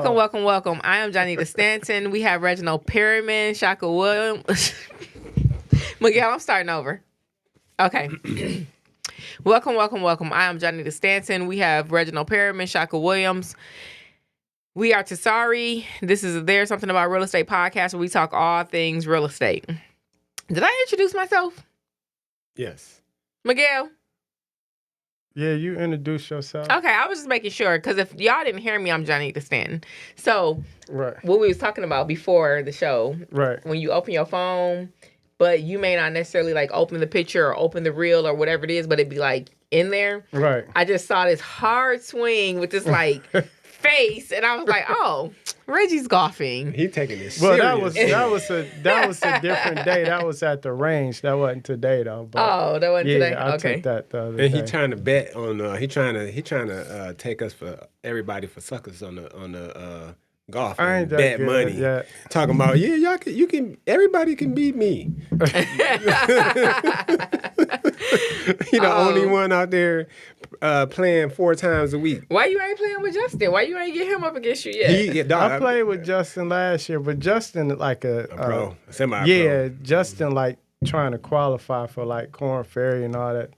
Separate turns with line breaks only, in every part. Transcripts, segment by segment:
Welcome. I am Johnny Stanton. We have Reginald Perryman, Shaka Williams. Miguel, I'm starting over. Okay. Welcome. I am Johnny Stanton. We have Reginald Perryman, Shaka Williams. We are TSARE. This is There's Something About Real Estate podcast where we talk all things real estate. Did I introduce myself?
Yes.
Miguel?
Yeah, you introduced yourself.
Okay, I was just making sure, because if y'all didn't hear me, I'm Johnny Stanton. So,
right.
What we was talking about before the show,
right?
When you open your phone, but you may not necessarily like open the picture or open the reel or whatever it is, but it'd be like in there.
Right.
I just saw this hard swing with this like face, and I was like, "Oh, Reggie's golfing.
He taking this serious."
Well, that was a different day. That was at the range. That wasn't today though.
But that wasn't today.
I took that the other day.
And he trying to bet on. He trying to take us for everybody for suckers on the golf.
I ain't
bet
good,
money.
Yeah.
Talking about you can everybody can beat me. He the only one out there playing 4 times a week.
Why you ain't playing with Justin? Why you ain't get him up against you yet?
I played with Justin last year, but Justin like a
pro, semi-pro.
Yeah, Justin like trying to qualify for like Korn Ferry and all that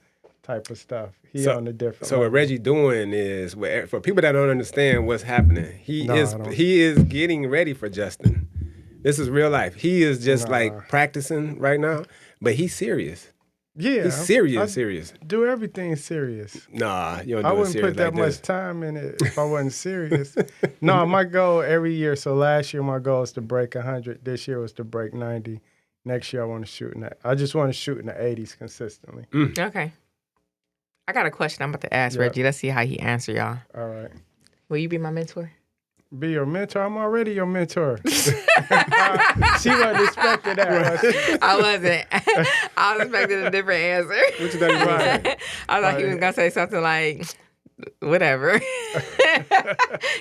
type of stuff. He on the different.
So what Reggie doing is, for people that don't understand what's happening, he is getting ready for Justin. This is real life. He is just like practicing right now, but he's serious.
Yeah,
he's serious.
Do everything serious.
Nah, you don't do
I
it
wouldn't
serious
put that
like
much time in it if I wasn't serious. No, my goal every year. So last year my goal was to break 100. This year was to break 90. Next year I want to shoot in that. I just want to shoot in the 80s consistently.
Okay. I got a question I'm about to ask Reggie. Let's see how he answer y'all.
All right.
Will you be my mentor?
Be your mentor? I'm already your mentor. She wasn't expecting that.
I wasn't. I was expecting a different answer.
What you thought he was gonna say?
I thought he was going to say something like, whatever.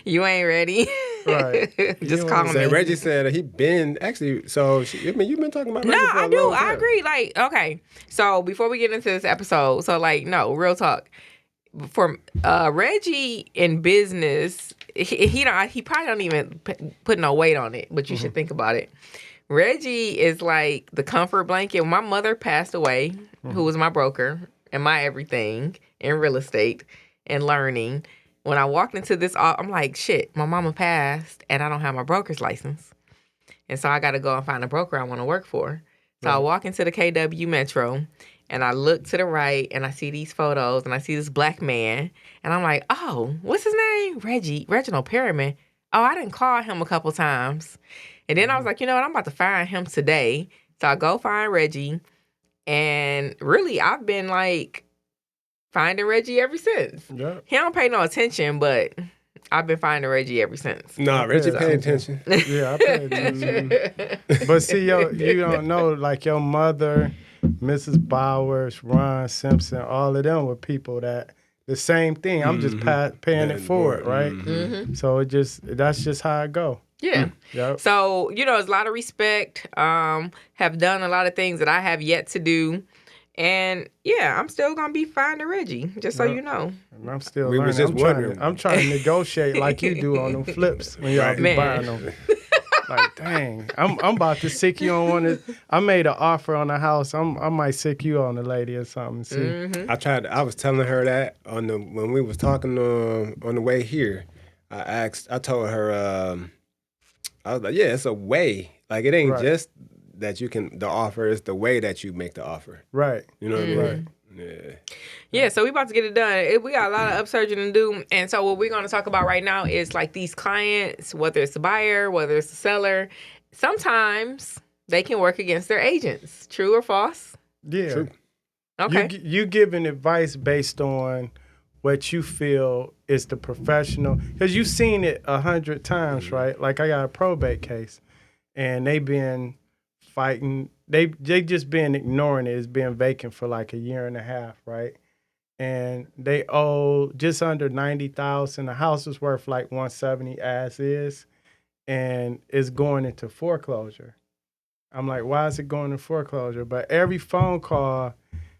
You ain't ready.
Right.
Just call me.
Reggie said he been actually. So you've been talking about. Reggie
No,
for a
I do.
long time.
I agree. Like, okay. So before we get into this episode, no, real talk. For Reggie in business, he probably don't even put no weight on it, but you should think about it. Reggie is like the comfort blanket. When my mother passed away, who was my broker and my everything in real estate and learning, when I walked into this, I'm like, shit, my mama passed and I don't have my broker's license. And so I got to go and find a broker I want to work for. So I walk into the KW Metro and I look to the right and I see these photos and I see this black man. And I'm like, oh, what's his name? Reginald Perryman. Oh, I didn't call him a couple times. And then I was like, you know what? I'm about to find him today. So I go find Reggie. And really, I've been like finding Reggie ever since.
Yep.
He don't pay no attention, but I've been finding Reggie ever since.
Nah, Reggie pay attention.
Yeah, I pay attention. But see, you don't know, like your mother, Mrs. Bowers, Ron Simpson, all of them were people that the same thing. I'm just paying it forward, right?
Mm-hmm.
So that's just how I go.
Yeah.
Yep.
So, there's a lot of respect. Have done a lot of things that I have yet to do. And yeah, I'm still gonna be finding Reggie, just so you know.
And I'm still
We
learning.
was just wondering.
I'm trying to negotiate like you do on them flips when y'all be buying them. Like, dang, I'm about to sick you on one of. I made an offer on a house. I might sick you on the lady or something. See,
I was telling her that when we was talking on the way here. I told her, I was like, yeah, it's a way. Like it ain't just that you can. The offer is the way that you make the offer.
Right.
You know what I mean?
Right.
Yeah.
Yeah, so we about to get it done. We got a lot of upsurging to do. And so what we're going to talk about right now is like these clients, whether it's the buyer, whether it's the seller, sometimes they can work against their agents. True or false?
Yeah.
True.
Okay.
You giving advice based on what you feel is the professional. Because you've seen it 100 times, right? Like I got a probate case and they been fighting. They just been ignoring it. It's been vacant for like a year and a half, right? And they owe just under $90,000. The house is worth like $170 as is, and it's going into foreclosure. I'm like, why is it going into foreclosure? But every phone call,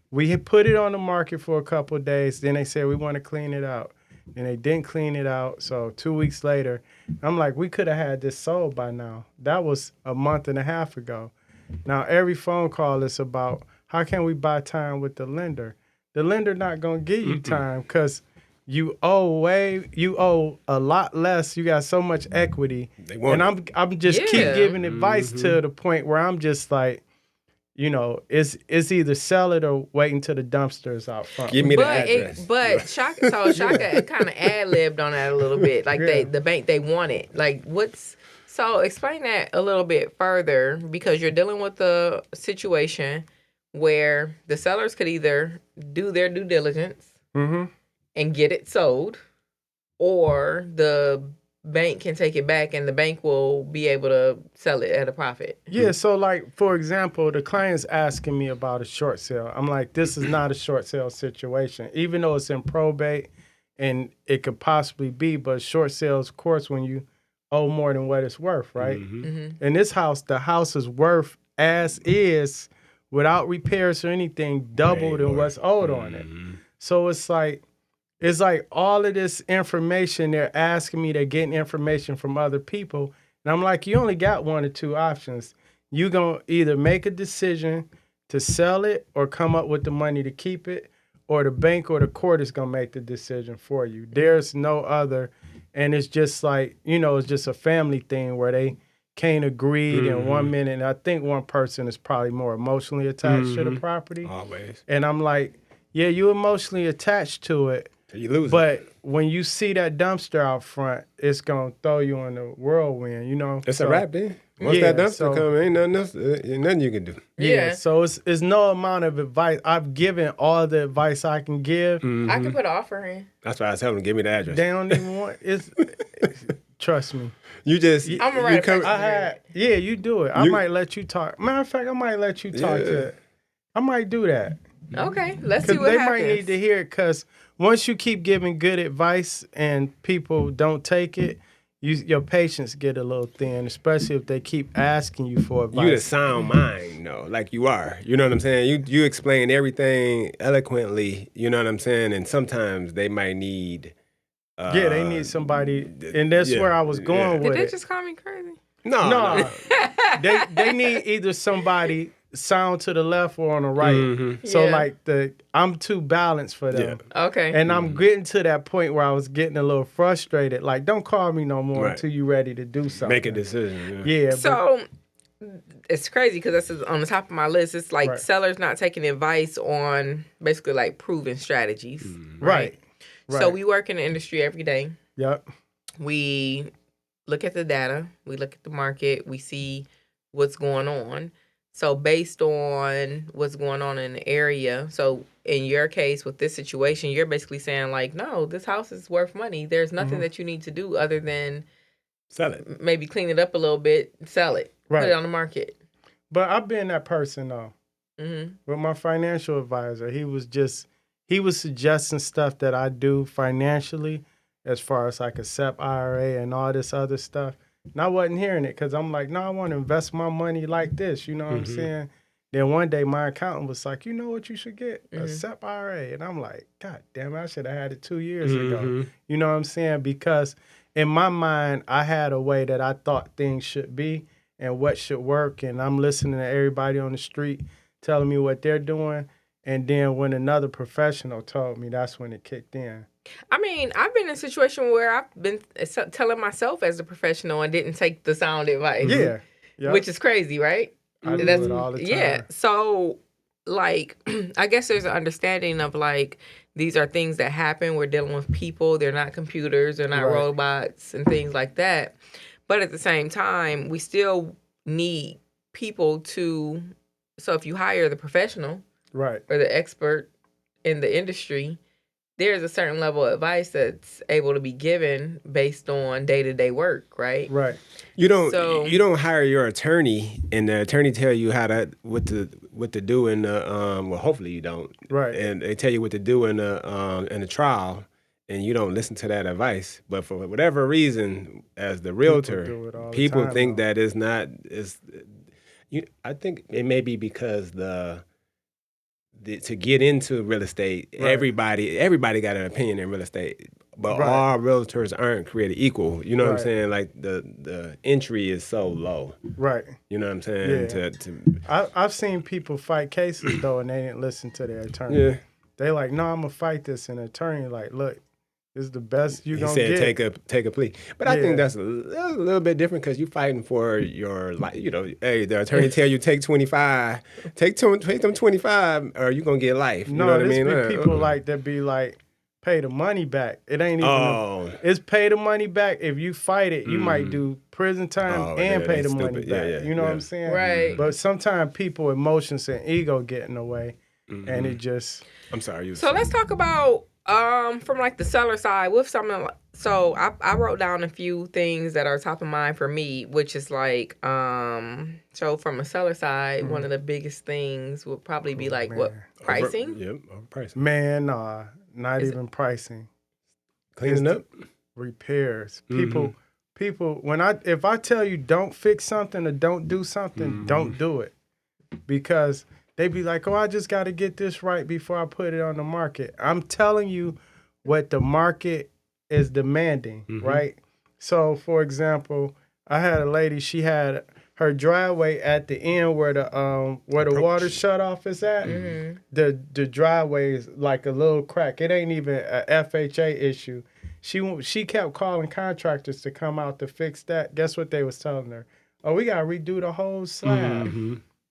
we had put it on the market for a couple of days. Then they said we want to clean it out. and they didn't clean it out. So 2 weeks later, I'm like, we could have had this sold by now. That was a month and a half ago. Now every phone call is about how can we buy time with the lender. The lender not gonna give you time because you owe a lot less. You got so much equity, and I'm just keep giving advice to the point where I'm just like, it's either sell it or wait until the dumpster's out front.
Give me the address.
But Shaka kind of ad-libbed on that a little bit. Like the bank, they want it. Like so explain that a little bit further, because you're dealing with a situation where the sellers could either do their due diligence and get it sold, or the bank can take it back and the bank will be able to sell it at a profit.
Yeah, so like, for example, the client's asking me about a short sale. I'm like, this is not a short sale situation, even though it's in probate and it could possibly be, but short sales, of course, when you owe more than what it's worth, right? In this house, the house is worth as is without repairs or anything, double than what's owed on it. So it's like all of this information they're asking me, they're getting information from other people. And I'm like, you only got one or two options. You going to either make a decision to sell it or come up with the money to keep it, or the bank or the court is going to make the decision for you. There's no other. And it's just like, it's just a family thing where they can't agree in 1 minute. And I think one person is probably more emotionally attached to the property.
Always.
And I'm like, yeah, you emotionally attached to it.
You lose
but when you see that dumpster out front, it's going to throw you in the whirlwind,
It's a wrap then. Once that dumpster comes, ain't nothing else, ain't nothing you can do.
Yeah, so it's no amount of advice. I've given all the advice I can give.
I can put an offer in.
That's why I was telling them, give me the address.
They don't even want trust me.
You just,
I'm a right
you do it. I might let you talk. Matter of fact, I might let you talk to it. I might do that.
Okay, let's see what
they
happens.
Might need to hear it, because once you keep giving good advice and people don't take it, your patience get a little thin, especially if they keep asking you for advice.
You the sound mind, though, like you are. You know what I'm saying? You explain everything eloquently, you know what I'm saying? And sometimes they might need...
they need somebody, and that's where I was going with it.
Did they just call me crazy?
No. They need either somebody sound to the left or on the right. So like I'm too balanced for them.
Okay.
And I'm getting to that point where I was getting a little frustrated. Like, don't call me no more until you're ready to do something.
Make a decision.
Yeah.
So it's crazy because this is on the top of my list. It's like sellers not taking advice on basically like proven strategies. Right. So we work in the industry every day.
Yep.
We look at the data. We look at the market. We see what's going on. So based on what's going on in the area, so in your case with this situation, you're basically saying like, no, this house is worth money. There's nothing that you need to do other than
sell it.
Maybe clean it up a little bit, sell it, put it on the market.
But I've been that person though. With my financial advisor, he was suggesting stuff that I do financially, as far as like a SEP IRA and all this other stuff. And I wasn't hearing it because I'm like, no, I want to invest my money like this. You know what I'm saying? Then one day my accountant was like, you know what you should get? A SEP IRA. And I'm like, God damn it, I should have had it 2 years ago. You know what I'm saying? Because in my mind, I had a way that I thought things should be and what should work. And I'm listening to everybody on the street telling me what they're doing. And then when another professional told me, that's when it kicked in.
I mean, I've been in a situation where I've been telling myself as a professional and didn't take the sound advice.
Yeah. Yep.
Which is crazy, right?
I do it all the time.
Yeah. So, like, I guess there's an understanding of, like, these are things that happen. We're dealing with people. They're not computers. They're not robots and things like that. But at the same time, we still need people to... So if you hire the professional...
Right.
Or the expert in the industry, there's a certain level of advice that's able to be given based on day-to-day work, right?
Right.
You don't hire your attorney and the attorney tell you what to do in the well, hopefully you don't.
Right.
And they tell you what to do in the trial, and you don't listen to that advice. But for whatever reason, as the realtor, people think that is not I think it may be because to get into real estate, everybody got an opinion in real estate. But all realtors aren't created equal. You know what I'm saying? Like the entry is so low.
Right.
You know what I'm saying?
Yeah. I've seen people fight cases though, and they didn't listen to their attorney.
Yeah.
They like, no, I'm gonna fight this, and the attorney like, look, this is the best you gonna
get.
He
said take a plea. But I think that's a little bit different because you're fighting for your life. You know, hey, the attorney tell you take 25, take them 25, or you gonna get life. You know what I mean?
Be people like that be like, pay the money back. It ain't even. It's pay the money back. If you fight it, you might do prison time and pay the money back. You know what I'm saying?
Right.
But sometimes people emotions and ego get in the way, and it just.
I'm sorry.
So let's talk about from like the seller side with something. So I wrote down a few things that are top of mind for me, which is like so from a seller side, one of the biggest things would probably be like what pricing.
Pricing.
Man, nah, not even pricing.
Cleaning up,
repairs. People. If I tell you don't fix something or don't do something, don't do it, because they be like, oh, I just got to get this right before I put it on the market. I'm telling you what the market is demanding, right? So, for example, I had a lady, she had her driveway at the end where the water shutoff is at. The driveway is like a little crack. It ain't even a FHA issue. She kept calling contractors to come out to fix that. Guess what they was telling her? Oh, we got to redo the whole slab.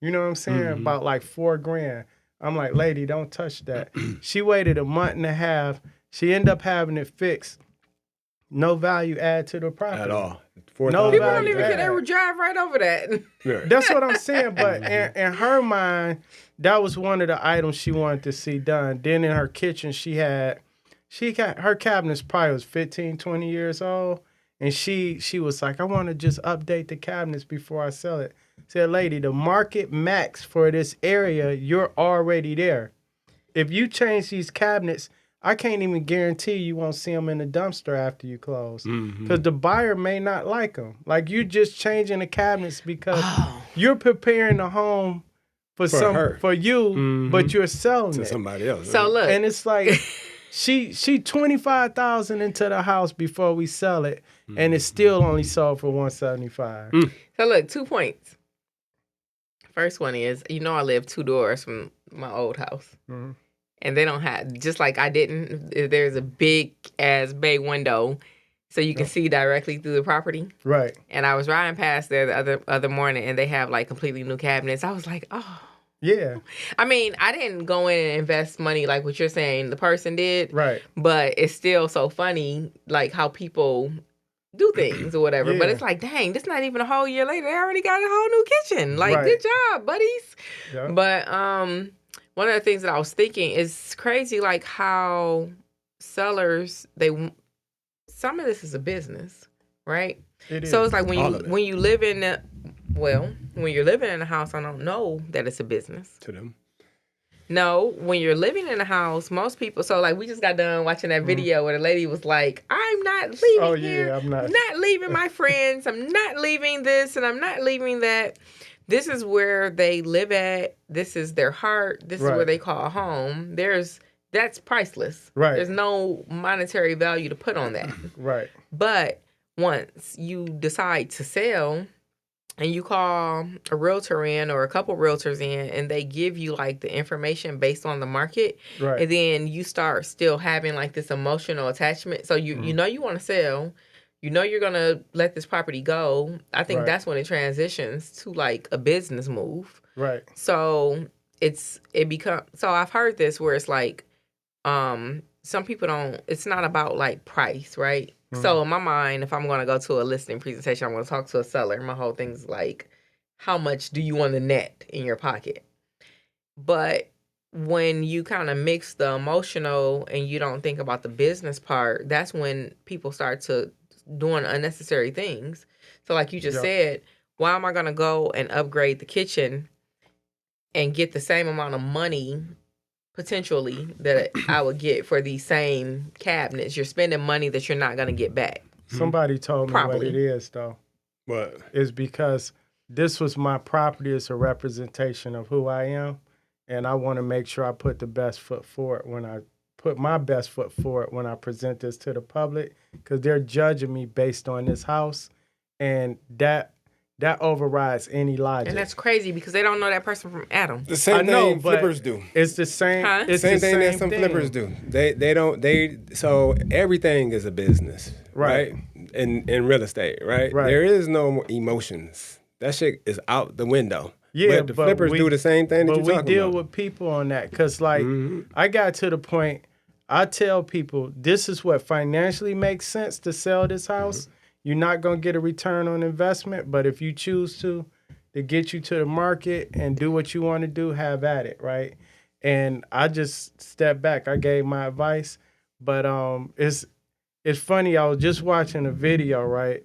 You know what I'm saying? About like $4,000. I'm like, lady, don't touch that. She waited a month and a half. She ended up having it fixed. No value add to the property.
At all.
No people don't even care. They would drive right over that.
That's what I'm saying. But in her mind, that was one of the items she wanted to see done. Then in her kitchen, her cabinets probably was 15, 20 years old. And she was like, I want to just update the cabinets before I sell it. Said, lady, the market max for this area, you're already there. If you change these cabinets, I can't even guarantee you won't see them in the dumpster after you close. Because the buyer may not like them. Like, you're just changing the cabinets because you're preparing the home for you, but you're selling
to
it
somebody else.
So look.
And it's like, she $25,000 into the house before we sell it, and it's still only sold for $175.
So look, 2 points. First one is, I live 2 doors from my old house. And they don't have, just like I didn't, there's a big ass bay window so you can see directly through the property.
Right.
And I was riding past there the other morning and they have like completely new cabinets. I was like, oh.
Yeah.
I mean, I didn't go in and invest money like what you're saying the person did.
Right.
But it's still so funny, like how people do things or whatever. But it's like, dang, this not even a whole year later. They already got a whole new kitchen. Like, good job, buddies. Yeah. But one of the things that I was thinking is crazy, like how sellers, some of this is a business, right?
It is.
So it's like when you live in when you're living in a house, I don't know that it's a business.
To them.
No, when you're living in a house, most people, so like we just got done watching that video where the lady was like, I'm not leaving here. I'm not leaving my friends. I'm not leaving this and I'm not leaving that. This is where they live at. This is their heart. This is where they call home. That's priceless.
Right.
There's no monetary value to put on that.
Right.
But once you decide to sell and you call a realtor in or a couple realtors in and they give you like the information based on the market,
right.
And then you start still having like this emotional attachment. So you know you want to sell. You know you're going to let this property go. I think that's when it transitions to like a business move.
Right.
So so I've heard this where it's like some people it's not about like price, right? So in my mind, if I'm going to go to a listing presentation, I'm going to talk to a seller. My whole thing's like, how much do you want to net in your pocket? But when you kind of mix the emotional and you don't think about the business part, that's when people start to doing unnecessary things. So like you just said, why am I going to go and upgrade the kitchen and get the same amount of money potentially that I would get for these same cabinets? You're spending money that you're not going to get back.
Somebody told me what it is, though.
What?
It's because this was my property. It's a representation of who I am, and I want to make sure I put the best foot forward when I put my best foot forward when I present this to the public, because they're judging me based on this house, and that overrides any logic.
And that's crazy because they don't know that person from Adam.
The same thing flippers do.
It's the same.
Huh?
It's
Same
the
thing
same
that some flippers do. So everything is a business, right? In real estate, right? There is no emotions. That shit is out the window.
Yeah,
but the flippers do the same thing that you're talking about.
But we deal with people on that, because like I got to the point, I tell people this is what financially makes sense to sell this house. You're not gonna get a return on investment, but if you choose to get you to the market and do what you want to do, have at it, right? And I just stepped back. I gave my advice, but it's funny. I was just watching a video, right?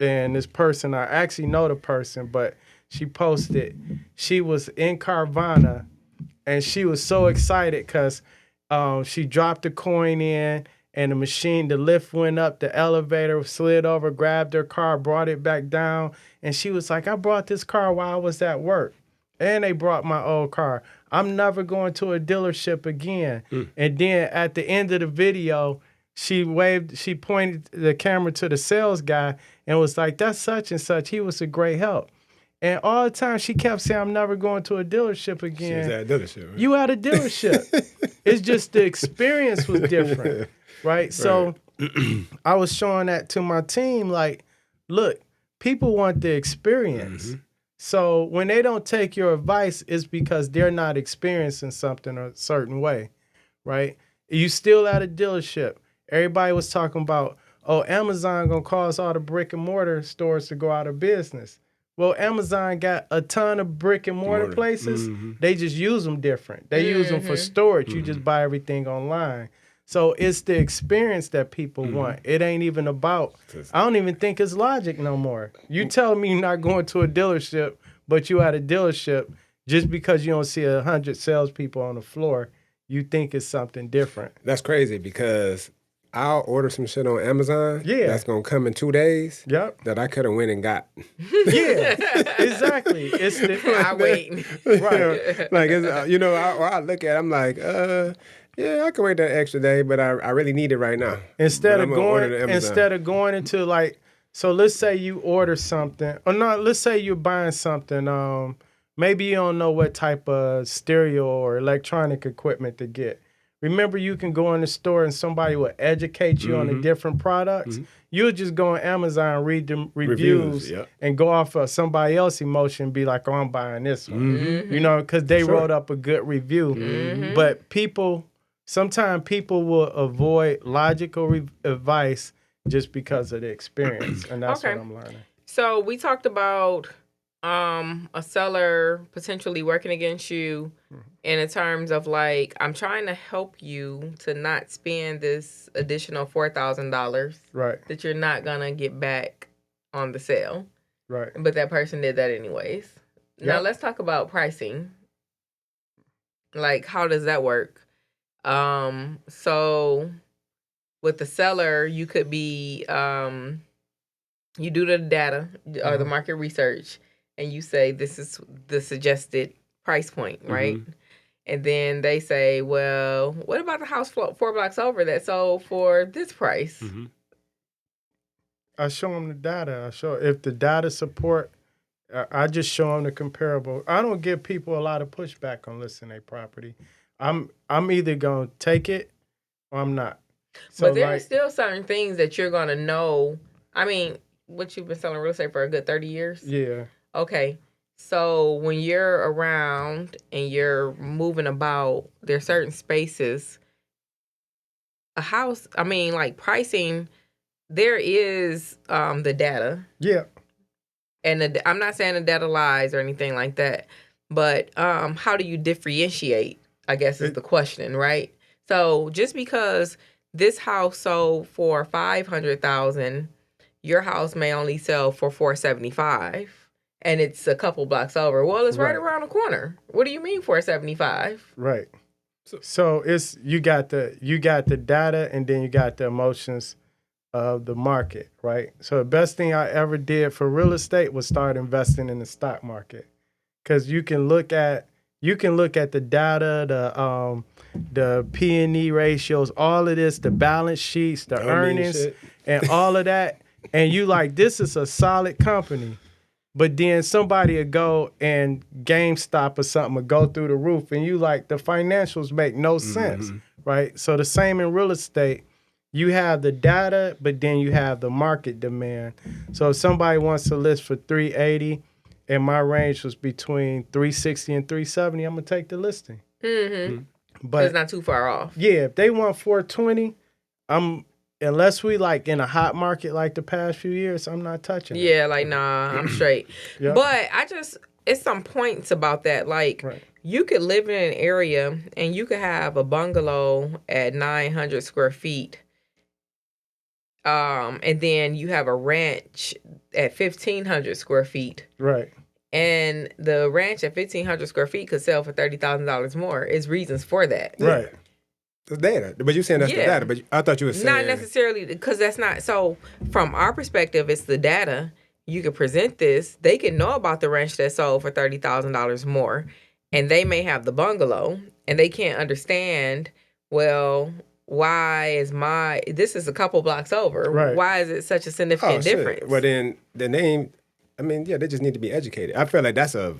And this person, I actually know the person, but she posted, she was in Carvana, and she was so excited because she dropped a coin in, and the lift went up, the elevator slid over, grabbed her car, brought it back down, and she was like, I brought this car while I was at work, and they brought my old car. I'm never going to a dealership again. And then at the end of the video, she pointed the camera to the sales guy and was like, that's such and such. He was a great help. And all the time she kept saying, I'm never going to a dealership again.
She was at a dealership, right?
You at a dealership. It's just the experience was different, right? So I was showing that to my team, like, look, people want the experience. So when they don't take your advice, it's because they're not experiencing something a certain way, right? You still at a dealership. Everybody was talking about, oh, Amazon gonna cause all the brick and mortar stores to go out of business. Well, Amazon got a ton of brick and mortar places. They just use them different. They use them for storage. You just buy everything online. So it's the experience that people want. It ain't even about, I don't even think it's logic no more. You telling me you're not going to a dealership, but you at a dealership, just because you don't see 100 salespeople on the floor, you think it's something different.
That's crazy, because I'll order some shit on Amazon that's going to come in 2 days that I could have went and got.
Yeah, exactly. It's
I wait.
Right.
Like, it's, I look at it, I'm like, yeah, I can wait that extra day, but I really need it right now.
Instead of going into, like, so let's say you order something, or not, let's say you're buying something, maybe you don't know what type of stereo or electronic equipment to get. Remember, you can go in the store and somebody will educate you on the different products. You'll just go on Amazon, read the reviews, and go off of somebody else's emotion and be like, oh, I'm buying this one. You know, because they wrote up a good review. But sometimes people will avoid logical advice just because of the experience. And that's what I'm learning.
So we talked about a seller potentially working against you in terms of, like, I'm trying to help you to not spend this additional $4,000 that you're not gonna get back on the sale.
Right.
But that person did that anyways. Now let's talk about pricing. Like, how does that work? So with the seller, you could be you do the data or the market research, and you say, this is the suggested price point, right? And then they say, well, what about the house 4 blocks over that sold for this price?
I show them the data. If the data support, I just show them the comparable. I don't give people a lot of pushback on listing a property. I'm either going to take it or I'm not. So,
but there are still certain things that you're going to know. I mean, what, you've been selling real estate for a good 30 years?
Yeah.
Okay. So when you're around and you're moving about, there are certain spaces. A house, I mean, like pricing, there is the data.
Yeah.
And I'm not saying the data lies or anything like that, but how do you differentiate, I guess is the question, right? So just because this house sold for $500,000, your house may only sell for $475,000. And it's a couple blocks over. Well, it's right around the corner. What do you mean $475,000?
Right. So it's you got the data, and then you got the emotions of the market, right? So the best thing I ever did for real estate was start investing in the stock market, because you can You can look at the data, the P&E ratios, all of this, the balance sheets, the earnings, and all of that. And you like, this is a solid company. But then somebody would go and GameStop or something would go through the roof, and you like, the financials make no sense, right? So the same in real estate. You have the data, but then you have the market demand. So if somebody wants to list for 380 and my range was between 360 and 370, I'm going to take the listing. But
it's not too far off.
Yeah, if they want 420, unless we like in a hot market like the past few years, I'm not touching it.
Yeah, like, nah, I'm straight.
Yep.
But it's some points about that. Like, you could live in an area and you could have a bungalow at 900 square feet. And then you have a ranch at 1,500 square feet.
Right.
And the ranch at 1,500 square feet could sell for $30,000 more. It's reasons for that.
Yeah. Right. The data. But you're saying that's the data. But I thought you were saying.
Not necessarily, because that's not. So from our perspective, it's the data. You could present this. They can know about the ranch that sold for $30,000 more. And they may have the bungalow. And they can't understand, well, why is this is a couple blocks over.
Right.
Why is it such a significant difference?
Well, then the name, they just need to be educated. I feel like that's a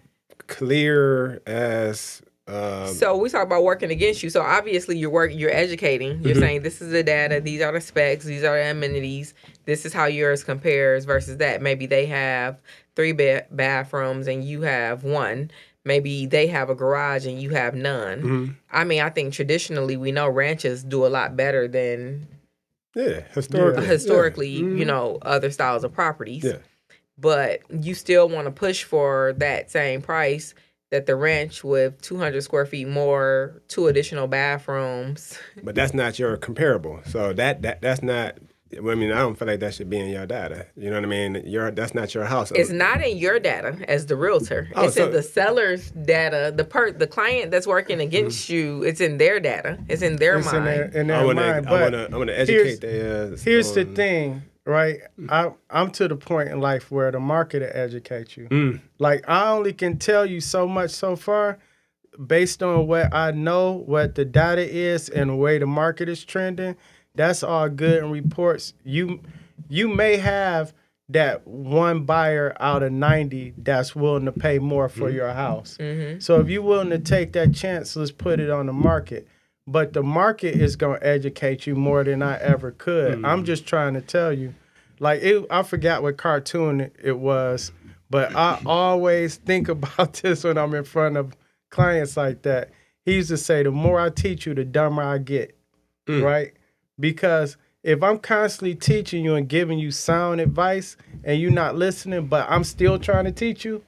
clear as.
So we talk about working against you. So obviously you're educating. You're saying this is the data. These are the specs. These are the amenities. This is how yours compares versus that. Maybe they have 3 bathrooms and you have 1. Maybe they have a garage and you have none. I think traditionally we know ranches do a lot better than historically, other styles of properties. Yeah. But you still want to push for that same price that the ranch with 200 square feet more, 2 additional bathrooms.
But that's not your comparable. So that's not. I don't feel like that should be in your data. You know what I mean? That's not your house.
It's not in your data as the realtor. It's in the seller's data. The client that's working against you, it's in their data. It's in their mind.
I want to educate
Here's the thing, right? I'm to the point in life where the market will educate you. Like, I only can tell you so much so far based on what I know, what the data is, and the way the market is trending. That's all good in reports. You may have that one buyer out of 90 that's willing to pay more for your house. So if you're willing to take that chance, let's put it on the market. But the market is going to educate you more than I ever could. I'm just trying to tell you. Like, I forgot what cartoon it was, but I always think about this when I'm in front of clients like that. He used to say, the more I teach you, the dumber I get, right? Because if I'm constantly teaching you and giving you sound advice and you're not listening, but I'm still trying to teach you,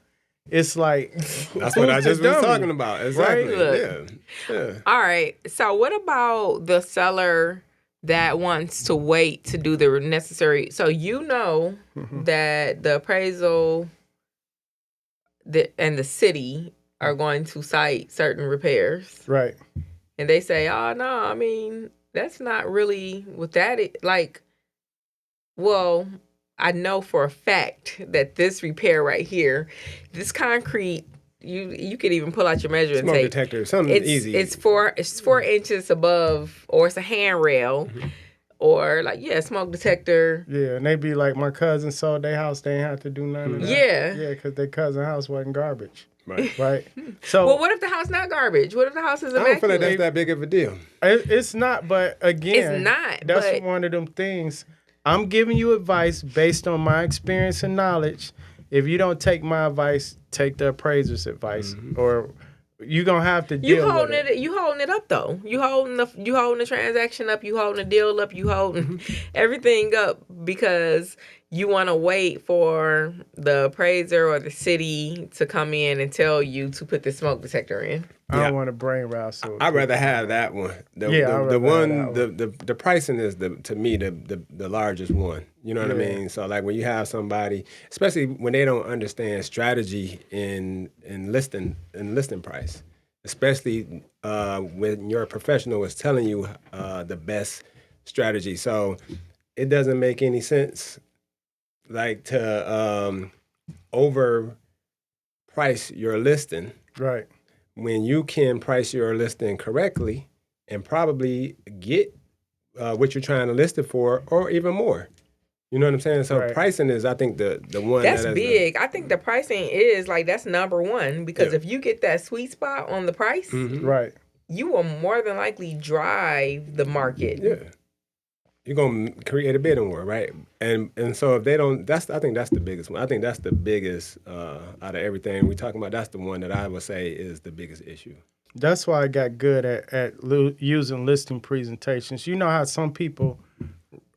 it's like,
that's what I just was talking about. Exactly.
Right? Yeah. All right. So what about the seller that wants to wait to do the necessary? So that the appraisal and the city are going to cite certain repairs.
Right.
And they say, oh, no, that's not really what that is. Like, well, I know for a fact that this repair right here, this concrete, you could even pull out your measuring tape.
Smoke detector, something easy.
It's 4 inches above, or it's a handrail, or smoke detector.
Yeah, and they be like, my cousin sold their house, they ain't have to do none of that.
Yeah,
because their cousin's house wasn't garbage.
Right.
So,
well, what if the house not garbage? What if the house is immaculate?
I don't feel like that's that big of a deal.
It's not, but again,
it's not.
That's one of them things. I'm giving you advice based on my experience and knowledge. If you don't take my advice, take the appraiser's advice, or you're gonna have to deal with it.
You holding it up though. You holding the transaction up. You holding the deal up. You holding everything up because you want to wait for the appraiser or the city to come in and tell you to put the smoke detector in.
I don't want to brain rassle.
I'd rather have that one. The pricing is to me the largest one. You know what I mean? So like when you have somebody, especially when they don't understand strategy in listing price, especially when your professional is telling you the best strategy. So it doesn't make any sense like to overprice your listing,
right?
when you can price your listing correctly and probably get what you're trying to list it for, or even more. You know what I'm saying? So pricing is, I think, the one
that's big. I think the pricing is like that's number one, because if you get that sweet spot on the price,
right,
you will more than likely drive the market.
Yeah. You're gonna create a bidding war, right? And so if they don't, I think that's the biggest one. I think that's the biggest out of everything we're talking about. That's the one that I would say is the biggest issue.
That's why I got good at using listing presentations. You know how some people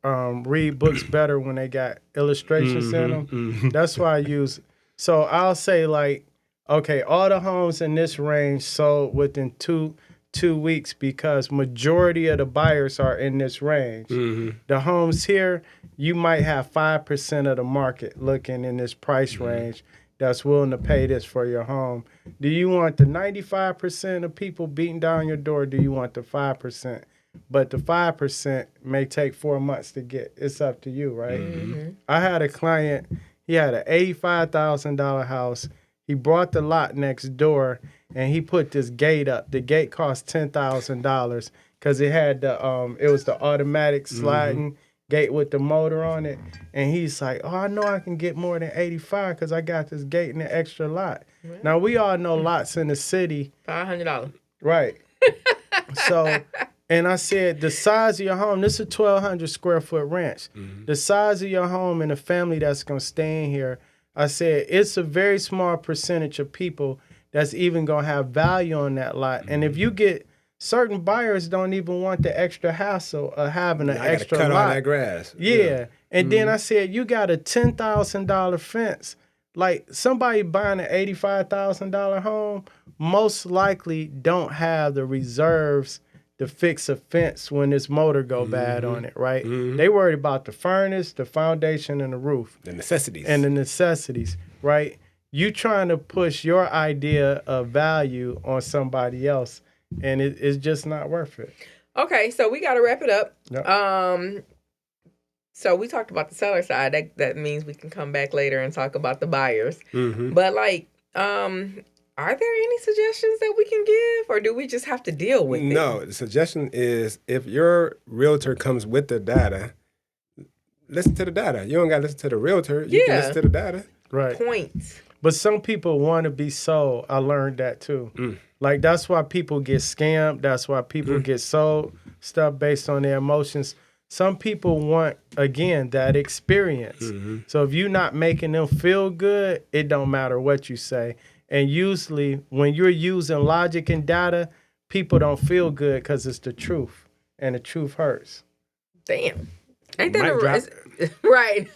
read books better when they got illustrations in them? That's why I use. So I'll say like, okay, all the homes in this range sold within two weeks because majority of the buyers are in this range. The homes here, you might have 5% of the market looking in this price range that's willing to pay this for your home. Do you want the 95% of people beating down your door? Do you want the 5%? But the 5% may take 4 months to get. It's up to you, right? I had a client, he had an $85,000 house. He brought the lot next door, and he put this gate up. The gate cost $10,000 because it had it was the automatic sliding gate with the motor on it. And he's like, "Oh, I know I can get more than 85 because I got this gate in the extra lot." Now we all know lots in the city,
$500,
right? So, and I said the size of your home. This is a 1,200 square foot ranch. The size of your home and the family that's gonna stay in here. I said, it's a very small percentage of people that's even going to have value on that lot. And if you get certain buyers don't even want the extra hassle of having an extra
cut
lot.
all that grass.
Yeah. And then I said, you got a $10,000 fence. Like somebody buying an $85,000 home most likely don't have the reserves to fix a fence when this motor go bad on it, right? They worried about the furnace, the foundation, and the roof.
The necessities.
And the necessities, right? You trying to push your idea of value on somebody else, and it's just not worth it.
Okay, so we got to wrap it up.
Yep.
So we talked about the seller side. That means we can come back later and talk about the buyers. But like, are there any suggestions that we can give, or do we just have to deal with it?
No, the suggestion is if your realtor comes with the data, listen to the data. You don't got to listen to the realtor. You can listen to the data.
Right.
Points.
But some people want to be sold. I learned that too. Like that's why people get scammed. That's why people get sold stuff based on their emotions. Some people want, again, that experience. So if you're not making them feel good, it don't matter what you say. And usually when you're using logic and data, people don't feel good because it's the truth. And the truth hurts.
Damn. Ain't that right.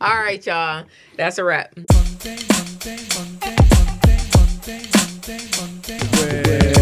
All right, y'all. That's a wrap.
Monday.